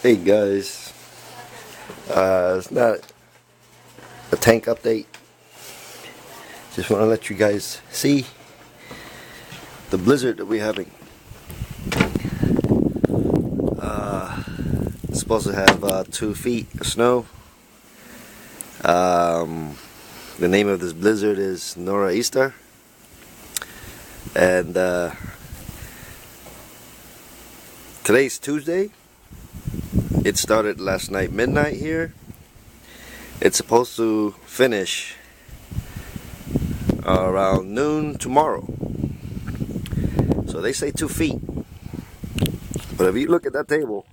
Hey guys, it's not a tank update. Just want to let you guys see the blizzard that we're having. It's supposed to have 2 feet of snow. The name of this blizzard is Nor'easter, and today's Tuesday. It started last night midnight here. It's supposed to finish around noon tomorrow. So they say 2 feet. But if you look at that table,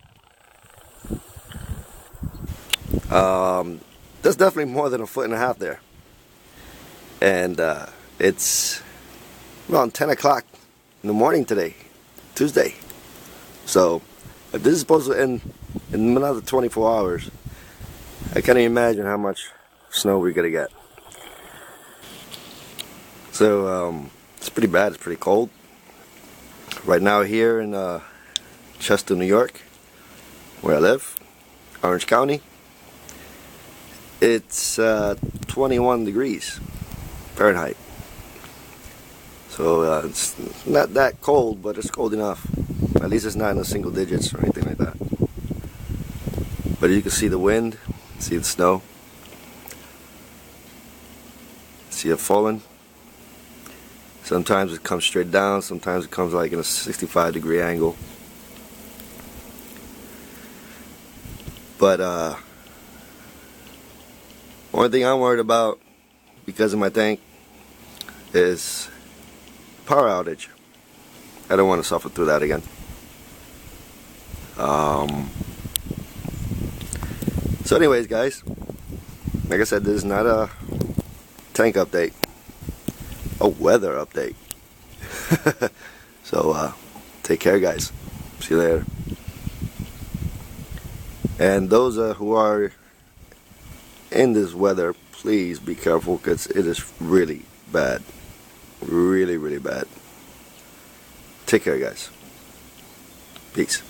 there's definitely more than 1.5 feet there. And it's around 10 o'clock in the morning today, Tuesday. So if this is supposed to end in another 24 hours, I can't even imagine how much snow we're gonna get. So it's pretty bad. It's pretty cold right now here in Chester, New York, where I live, Orange County. It's 21 degrees Fahrenheit. So it's not that cold, but it's cold enough. At least it's not in the single digits or anything like that. But you can see the wind, see the snow, see it falling. Sometimes it comes straight down, sometimes it comes like in a 65-degree angle. But one thing I'm worried about because of my tank is power outage. I don't want to suffer through that again. So anyways, guys, like I said, this is not a tank update, a weather update. So take care, guys. See you later. And those who are in this weather, please be careful, because it is really bad. Really, really bad. Take care, guys. Peace.